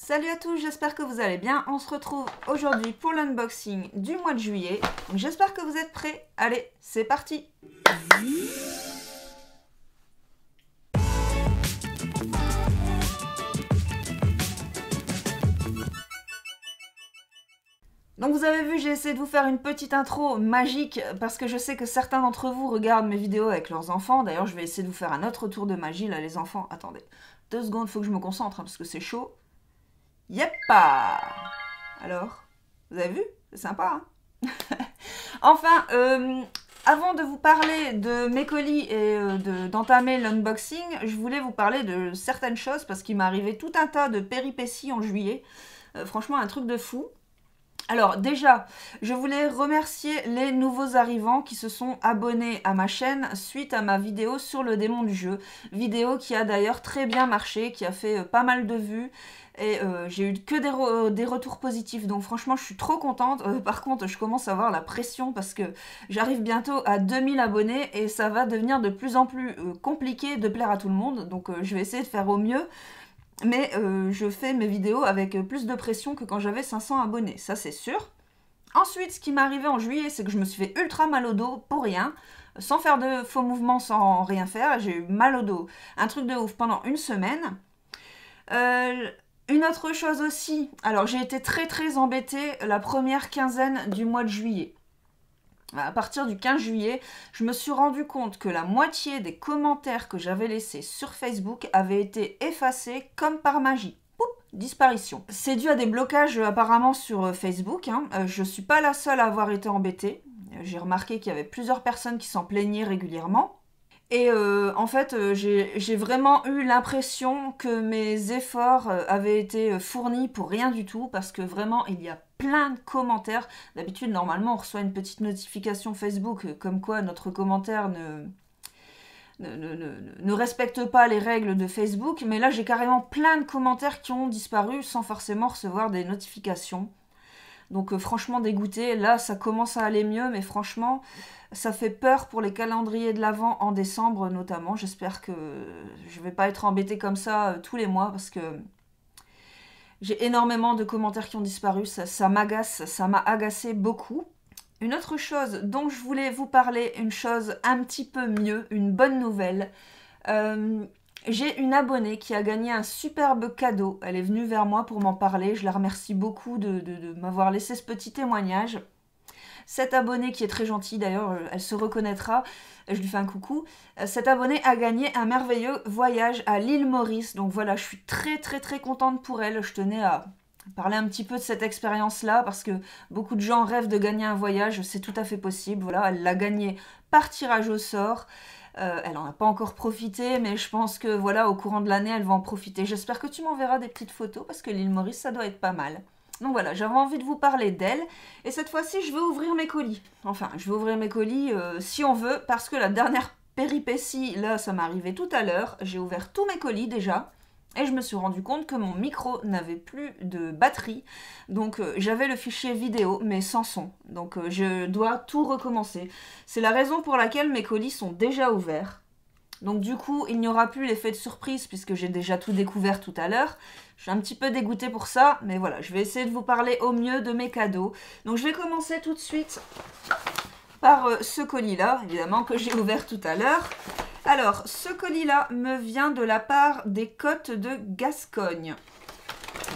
Salut à tous, j'espère que vous allez bien. On se retrouve aujourd'hui pour l'unboxing du mois de juillet. J'espère que vous êtes prêts. Allez, c'est parti! Donc vous avez vu, j'ai essayé de vous faire une petite intro magique parce que je sais que certains d'entre vous regardent mes vidéos avec leurs enfants. D'ailleurs, je vais essayer de vous faire un autre tour de magie là, les enfants. Attendez, 2 secondes, faut que je me concentre hein, parce que c'est chaud. Yeppa! Alors, vous avez vu? C'est sympa, hein? Enfin, avant de vous parler de mes colis et d'entamer l'unboxing, je voulais vous parler de certaines choses parce qu'il m'est arrivé tout un tas de péripéties en juillet. Franchement, un truc de fou. Alors déjà, je voulais remercier les nouveaux arrivants qui se sont abonnés à ma chaîne suite à ma vidéo sur le démon du jeu. Vidéo qui a d'ailleurs très bien marché, qui a fait pas mal de vues. Et j'ai eu que des retours positifs, donc franchement je suis trop contente. Par contre je commence à avoir la pression parce que j'arrive bientôt à 2000 abonnés et ça va devenir de plus en plus compliqué de plaire à tout le monde. Donc je vais essayer de faire au mieux. Mais je fais mes vidéos avec plus de pression que quand j'avais 500 abonnés, ça c'est sûr. Ensuite, ce qui m'est arrivé en juillet, c'est que je me suis fait ultra mal au dos pour rien, sans faire de faux mouvements, sans rien faire. J'ai eu mal au dos, un truc de ouf pendant une semaine. Une autre chose aussi, alors j'ai été très embêtée la première quinzaine du mois de juillet. À partir du 15 juillet, je me suis rendu compte que la moitié des commentaires que j'avais laissés sur Facebook avaient été effacés comme par magie. Poup, disparition. C'est dû à des blocages apparemment sur Facebook. Hein. Je suis pas la seule à avoir été embêtée. J'ai remarqué qu'il y avait plusieurs personnes qui s'en plaignaient régulièrement. Et en fait, j'ai vraiment eu l'impression que mes efforts avaient été fournis pour rien du tout, parce que vraiment, il y a plein de commentaires. D'habitude, normalement, on reçoit une petite notification Facebook comme quoi notre commentaire ne respecte pas les règles de Facebook, mais là, j'ai carrément plein de commentaires qui ont disparu sans forcément recevoir des notifications. Donc franchement dégoûté, là ça commence à aller mieux, mais franchement ça fait peur pour les calendriers de l'Avent en décembre notamment. J'espère que je vais pas être embêtée comme ça tous les mois parce que j'ai énormément de commentaires qui ont disparu, ça m'agace, ça m'a agacé beaucoup. Une autre chose dont je voulais vous parler, une chose un petit peu mieux, une bonne nouvelle. J'ai une abonnée qui a gagné un superbe cadeau. Elle est venue vers moi pour m'en parler. Je la remercie beaucoup de m'avoir laissé ce petit témoignage. Cette abonnée qui est très gentille, d'ailleurs, elle se reconnaîtra. Je lui fais un coucou. Cette abonnée a gagné un merveilleux voyage à l'île Maurice. Donc voilà, je suis très contente pour elle. Je tenais à parler un petit peu de cette expérience-là parce que beaucoup de gens rêvent de gagner un voyage. C'est tout à fait possible. Voilà, elle l'a gagné par tirage au sort. Elle n'en a pas encore profité, mais je pense que voilà, au courant de l'année, elle va en profiter. J'espère que tu m'enverras des petites photos, parce que l'île Maurice, ça doit être pas mal. Donc voilà, j'avais envie de vous parler d'elle, et cette fois-ci, je vais ouvrir mes colis. Enfin, je vais ouvrir mes colis si on veut, parce que la dernière péripétie, là, ça m'est arrivé tout à l'heure. J'ai ouvert tous mes colis déjà, et je me suis rendu compte que mon micro n'avait plus de batterie. Donc j'avais le fichier vidéo, mais sans son. Donc je dois tout recommencer. C'est la raison pour laquelle mes colis sont déjà ouverts. Donc du coup, il n'y aura plus l'effet de surprise, puisque j'ai déjà tout découvert tout à l'heure. Je suis un petit peu dégoûtée pour ça, mais voilà, je vais essayer de vous parler au mieux de mes cadeaux. Donc je vais commencer tout de suite par ce colis-là, évidemment, que j'ai ouvert tout à l'heure. Alors, ce colis-là me vient de la part des Côtes de Gascogne.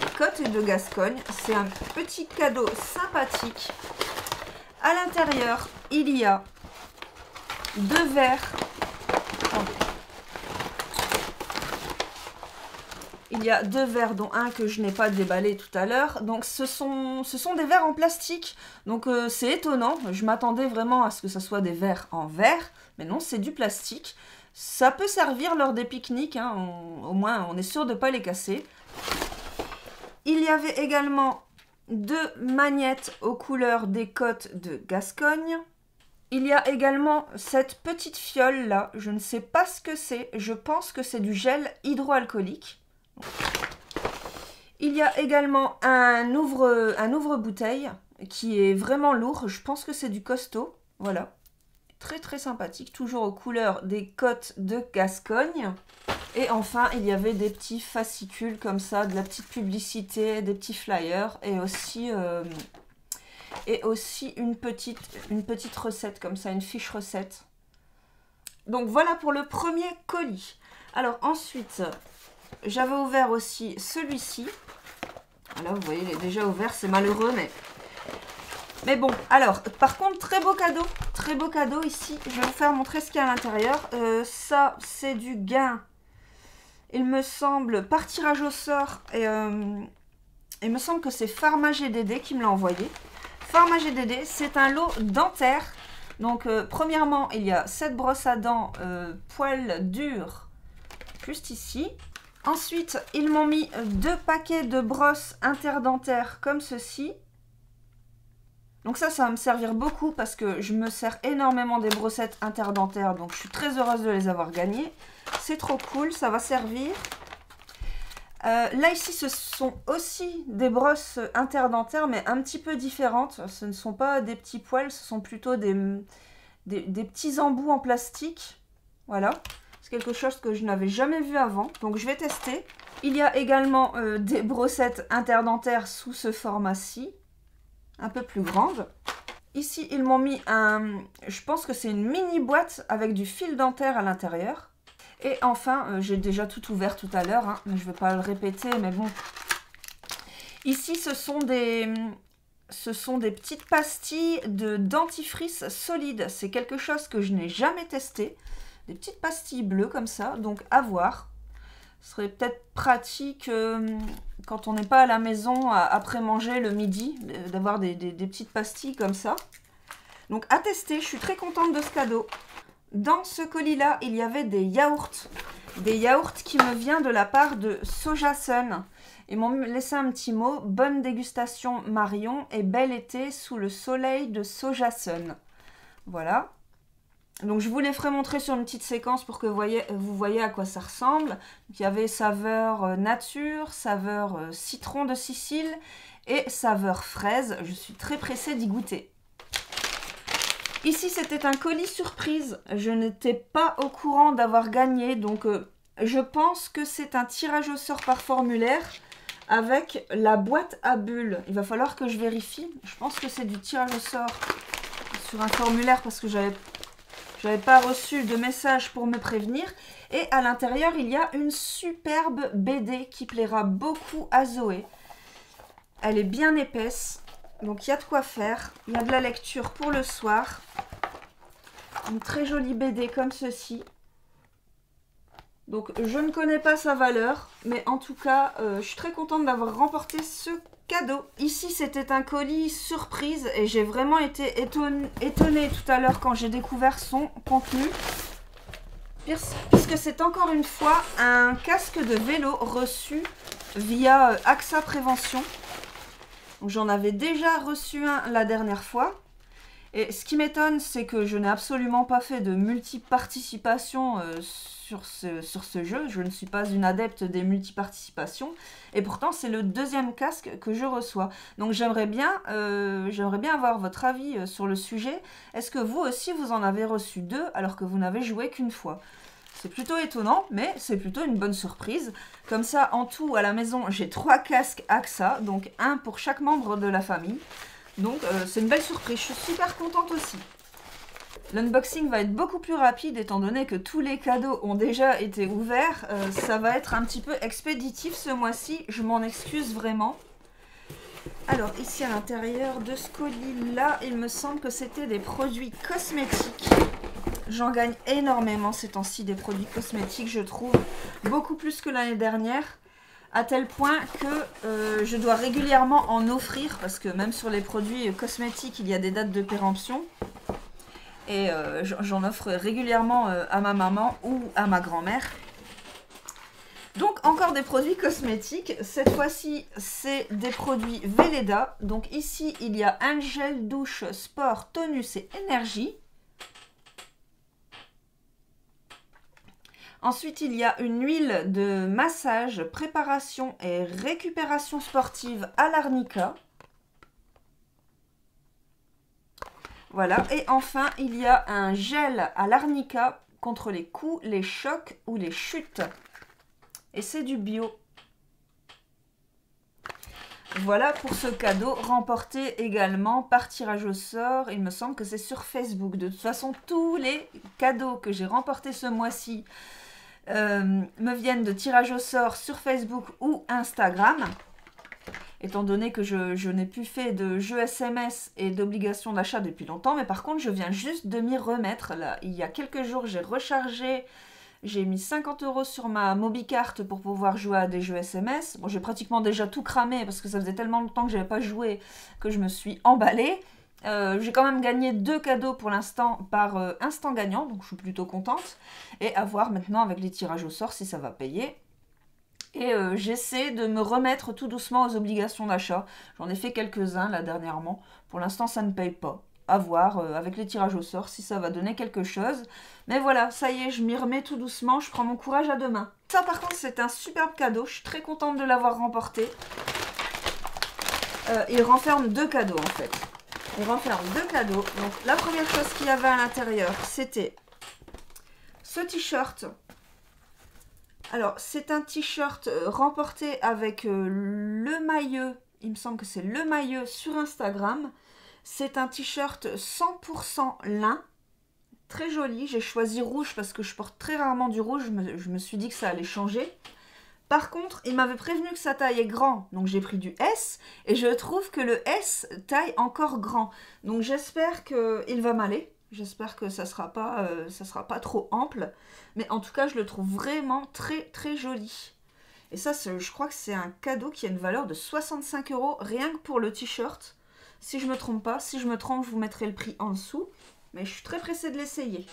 Les Côtes de Gascogne, c'est un petit cadeau sympathique. À l'intérieur, il y a 2 verres. Attendez. Il y a 2 verres, dont un que je n'ai pas déballé tout à l'heure. Donc ce sont des verres en plastique. Donc c'est étonnant. Je m'attendais vraiment à ce que ce soit des verres en verre. Mais non, c'est du plastique. Ça peut servir lors des pique-niques. Hein. Au moins, on est sûr de ne pas les casser. Il y avait également 2 magnettes aux couleurs des Côtes de Gascogne. Il y a également cette petite fiole là. Je ne sais pas ce que c'est. Je pense que c'est du gel hydroalcoolique. Il y a également un ouvre-bouteille qui est vraiment lourd. Je pense que c'est du costaud. Voilà. Très sympathique. Toujours aux couleurs des Côtes de Gascogne. Et enfin, il y avait des petits fascicules comme ça, de la petite publicité, des petits flyers et aussi une petite recette comme ça, une fiche recette. Donc voilà pour le premier colis. Alors ensuite, j'avais ouvert aussi celui-ci. Là, vous voyez, il est déjà ouvert, c'est malheureux, mais bon. Alors, par contre, très beau cadeau ici. Je vais vous faire montrer ce qu'il y a à l'intérieur. Ça, c'est du gain. Il me semble, par tirage au sort, et il me semble que c'est Pharma GDD qui me l'a envoyé. Pharma GDD, c'est un lot dentaire. Donc, premièrement, il y a cette brosse à dents poil dur, juste ici. Ensuite, ils m'ont mis 2 paquets de brosses interdentaires comme ceci. Donc ça va me servir beaucoup parce que je me sers énormément des brossettes interdentaires. Donc, je suis très heureuse de les avoir gagnées. C'est trop cool, ça va servir. Là, ici, ce sont aussi des brosses interdentaires, mais un petit peu différentes. Ce ne sont pas des petits poils, ce sont plutôt des petits embouts en plastique. Voilà. C'est quelque chose que je n'avais jamais vu avant. Donc, je vais tester. Il y a également des brossettes interdentaires sous ce format-ci. Un peu plus grande. Ici, ils m'ont mis je pense que c'est une mini boîte avec du fil dentaire à l'intérieur. Et enfin, j'ai déjà tout ouvert tout à l'heure, hein, mais je ne vais pas le répéter, mais bon. Ici, ce sont des petites pastilles de dentifrice solide. C'est quelque chose que je n'ai jamais testé. Des petites pastilles bleues comme ça, donc à voir. Ce serait peut-être pratique quand on n'est pas à la maison après manger le midi, d'avoir des petites pastilles comme ça. Donc à tester, je suis très contente de ce cadeau. Dans ce colis-là, il y avait des yaourts. Des yaourts qui me viennent de la part de Sojasun. Ils m'ont laissé un petit mot. Bonne dégustation Marion et bel été sous le soleil de Sojasun. Voilà. Donc je vous les ferai montrer sur une petite séquence pour que vous voyez à quoi ça ressemble. Donc, il y avait saveur nature, saveur citron de Sicile et saveur fraise. Je suis très pressée d'y goûter. Ici, c'était un colis surprise. Je n'étais pas au courant d'avoir gagné. Donc, je pense que c'est un tirage au sort par formulaire avec la boîte à bulles. Il va falloir que je vérifie. Je pense que c'est du tirage au sort sur un formulaire parce que j'avais pas reçu de message pour me prévenir. Et à l'intérieur, il y a une superbe BD qui plaira beaucoup à Zoé. Elle est bien épaisse. Donc, il y a de quoi faire. Il y a de la lecture pour le soir. Une très jolie BD comme ceci. Donc, je ne connais pas sa valeur. Mais en tout cas, je suis très contente d'avoir remporté ce cadeau. Ici, c'était un colis surprise. Et j'ai vraiment été étonnée tout à l'heure quand j'ai découvert son contenu. Puisque c'est encore une fois un casque de vélo reçu via AXA Prévention. J'en avais déjà reçu un la dernière fois. Et ce qui m'étonne, c'est que je n'ai absolument pas fait de multiparticipation sur ce jeu. Je ne suis pas une adepte des multiparticipations. Et pourtant, c'est le deuxième casque que je reçois. Donc j'aimerais bien avoir votre avis sur le sujet. Est-ce que vous aussi, vous en avez reçu 2 alors que vous n'avez joué qu'une fois ? C'est plutôt étonnant, mais c'est plutôt une bonne surprise. Comme ça, en tout, à la maison, j'ai 3 casques AXA, donc un pour chaque membre de la famille. Donc, c'est une belle surprise. Je suis super contente aussi. L'unboxing va être beaucoup plus rapide, étant donné que tous les cadeaux ont déjà été ouverts. Ça va être un petit peu expéditif ce mois-ci. Je m'en excuse vraiment. Alors, ici, à l'intérieur de ce colis-là, il me semble que c'était des produits cosmétiques. J'en gagne énormément ces temps-ci des produits cosmétiques, je trouve, beaucoup plus que l'année dernière, à tel point que je dois régulièrement en offrir, parce que même sur les produits cosmétiques, il y a des dates de péremption, et j'en offre régulièrement à ma maman ou à ma grand-mère. Donc encore des produits cosmétiques, cette fois-ci c'est des produits Velleda, donc ici il y a un gel douche sport, tonus et énergie. Ensuite, il y a une huile de massage, préparation et récupération sportive à l'arnica. Voilà. Et enfin, il y a un gel à l'arnica contre les coups, les chocs ou les chutes. et c'est du bio. Voilà pour ce cadeau remporté également par tirage au sort. Il me semble que c'est sur Facebook. De toute façon, tous les cadeaux que j'ai remportés ce mois-ci me viennent de tirage au sort sur Facebook ou Instagram. Étant donné que je n'ai plus fait de jeux SMS et d'obligations d'achat depuis longtemps. Mais par contre, je viens juste de m'y remettre. Là, il y a quelques jours, j'ai rechargé... J'ai mis 50 € sur ma Mobicart pour pouvoir jouer à des jeux SMS. Bon, j'ai pratiquement déjà tout cramé parce que ça faisait tellement longtemps que je n'avais pas joué que je me suis emballée. J'ai quand même gagné 2 cadeaux pour l'instant par instant gagnant, donc je suis plutôt contente. Et à voir maintenant avec les tirages au sort si ça va payer. Et j'essaie de me remettre tout doucement aux obligations d'achat. J'en ai fait quelques-uns là dernièrement. Pour l'instant, ça ne paye pas. À voir avec les tirages au sort si ça va donner quelque chose. Mais voilà, ça y est, je m'y remets tout doucement. Je prends mon courage à deux mains. Ça, par contre, c'est un superbe cadeau. Je suis très contente de l'avoir remporté. Il renferme 2 cadeaux, en fait. Il renferme 2 cadeaux. Donc, la première chose qu'il y avait à l'intérieur, c'était ce t-shirt. Alors, c'est un t-shirt remporté avec le maillot. Il me semble que c'est le maillot sur Instagram. C'est un t-shirt 100% lin. Très joli. J'ai choisi rouge parce que je porte très rarement du rouge. Je me suis dit que ça allait changer. Par contre, il m'avait prévenu que sa taille est grand. Donc, j'ai pris du S. Et je trouve que le S taille encore grand. Donc, j'espère qu'il va m'aller. J'espère que ça sera pas trop ample. Mais en tout cas, je le trouve vraiment très, très joli. Et ça, je crois que c'est un cadeau qui a une valeur de 65 € rien que pour le t-shirt. Si je ne me trompe pas. Si je me trompe, je vous mettrai le prix en dessous. Mais je suis très pressée de l'essayer.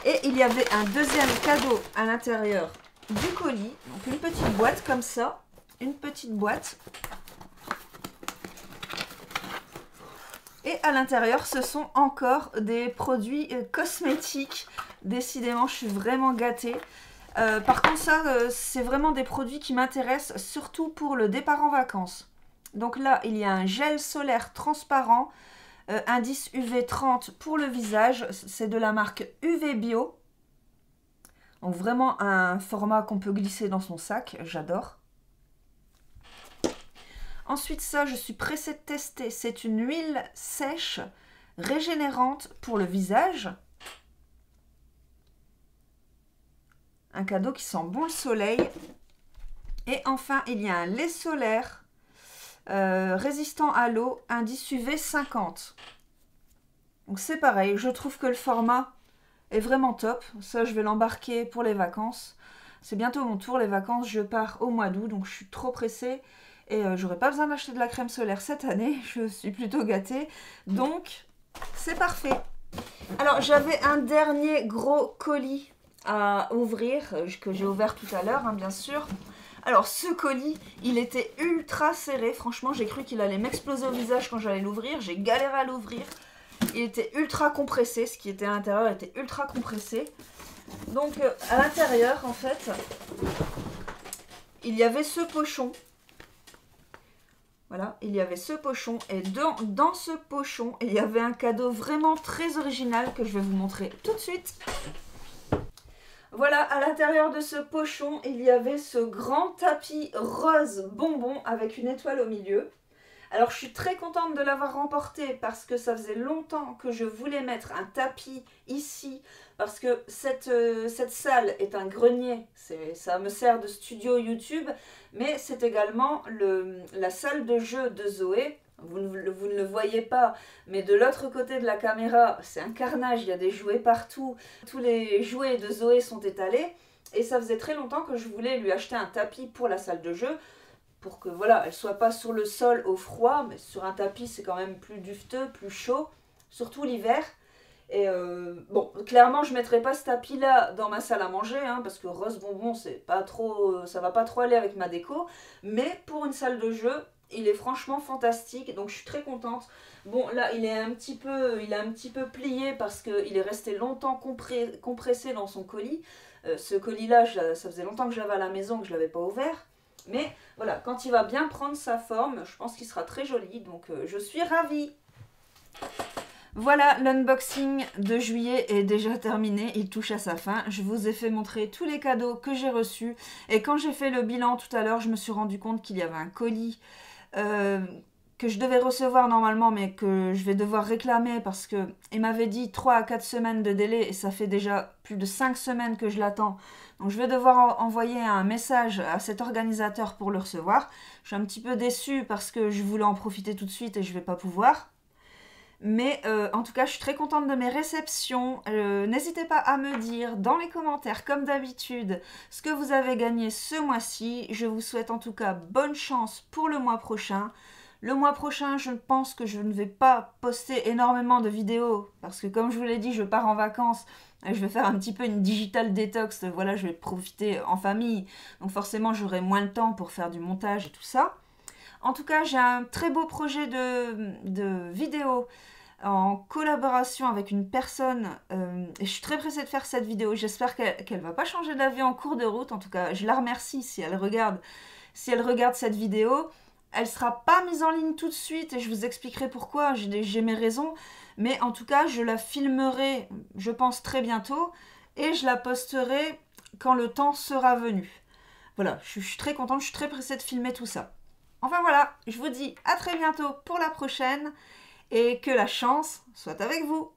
Et il y avait un deuxième cadeau à l'intérieur du colis. Donc une petite boîte comme ça. Une petite boîte. Et à l'intérieur, ce sont encore des produits cosmétiques. Décidément, je suis vraiment gâtée. Par contre, ça, c'est vraiment des produits qui m'intéressent, surtout pour le départ en vacances. Donc là, il y a un gel solaire transparent, indice UV 30 pour le visage. C'est de la marque UV Bio. Donc vraiment un format qu'on peut glisser dans son sac. J'adore. Ensuite, ça, je suis pressée de tester. C'est une huile sèche, régénérante pour le visage. Un cadeau qui sent bon le soleil. Et enfin, il y a un lait solaire résistant à l'eau, indice UV 50. Donc c'est pareil, je trouve que le format est vraiment top. Ça, je vais l'embarquer pour les vacances. C'est bientôt mon tour, les vacances. Je pars au mois d'août, donc je suis trop pressée. Et j'aurais pas besoin d'acheter de la crème solaire cette année. Je suis plutôt gâtée. Donc, c'est parfait. Alors, j'avais un dernier gros colis à ouvrir, que j'ai ouvert tout à l'heure, hein, bien sûr. Alors, ce colis, il était ultra serré. Franchement, j'ai cru qu'il allait m'exploser au visage quand j'allais l'ouvrir. J'ai galéré à l'ouvrir. Il était ultra compressé. Ce qui était à l'intérieur était ultra compressé. Donc, à l'intérieur, en fait, il y avait ce pochon. Voilà, il y avait ce pochon. Et dans ce pochon, il y avait un cadeau vraiment très original que je vais vous montrer tout de suite. Voilà, à l'intérieur de ce pochon, il y avait ce grand tapis rose bonbon avec une étoile au milieu. Alors, je suis très contente de l'avoir remporté parce que ça faisait longtemps que je voulais mettre un tapis ici. Parce que cette salle est un grenier, ça me sert de studio YouTube. Mais c'est également la salle de jeu de Zoé. Vous ne le voyez pas, mais de l'autre côté de la caméra, c'est un carnage, il y a des jouets partout. Tous les jouets de Zoé sont étalés. Et ça faisait très longtemps que je voulais lui acheter un tapis pour la salle de jeu. Pour que voilà, elle ne soit pas sur le sol au froid, mais sur un tapis c'est quand même plus dufteux, plus chaud, surtout l'hiver. Et bon, clairement je ne mettrai pas ce tapis là dans ma salle à manger, hein, parce que rose bonbon c'est pas trop, ça va pas trop aller avec ma déco. Mais pour une salle de jeu, il est franchement fantastique, donc je suis très contente. Bon là il est un petit peu plié parce qu'il est resté longtemps compressé dans son colis. Ce colis là, ça faisait longtemps que je l'avais à la maison, que je ne l'avais pas ouvert. Mais voilà, quand il va bien prendre sa forme, je pense qu'il sera très joli. Donc je suis ravie. Voilà, l'unboxing de juillet est déjà terminé, il touche à sa fin. Je vous ai fait montrer tous les cadeaux que j'ai reçus. Et quand j'ai fait le bilan tout à l'heure, je me suis rendu compte qu'il y avait un colis que je devais recevoir normalement, mais que je vais devoir réclamer parce que il m'avait dit 3 à 4 semaines de délai et ça fait déjà plus de 5 semaines que je l'attends. Donc je vais devoir envoyer un message à cet organisateur pour le recevoir. Je suis un petit peu déçue parce que je voulais en profiter tout de suite et je vais pas pouvoir. Mais en tout cas, je suis très contente de mes réceptions. N'hésitez pas à me dire dans les commentaires, comme d'habitude, ce que vous avez gagné ce mois-ci. Je vous souhaite en tout cas bonne chance pour le mois prochain. Le mois prochain, je pense que je ne vais pas poster énormément de vidéos parce que comme je vous l'ai dit, je pars en vacances. Et je vais faire un petit peu une digital détox. Voilà, je vais profiter en famille. Donc forcément, j'aurai moins de temps pour faire du montage et tout ça. En tout cas, j'ai un très beau projet de vidéo en collaboration avec une personne. Et je suis très pressée de faire cette vidéo. J'espère qu'elle va pas changer d'avis en cours de route. En tout cas, je la remercie si elle regarde cette vidéo. Elle sera pas mise en ligne tout de suite et je vous expliquerai pourquoi, j'ai mes raisons. Mais en tout cas, je la filmerai, je pense, très bientôt et je la posterai quand le temps sera venu. Voilà, je suis très contente, je suis très pressée de filmer tout ça. Enfin voilà, je vous dis à très bientôt pour la prochaine et que la chance soit avec vous.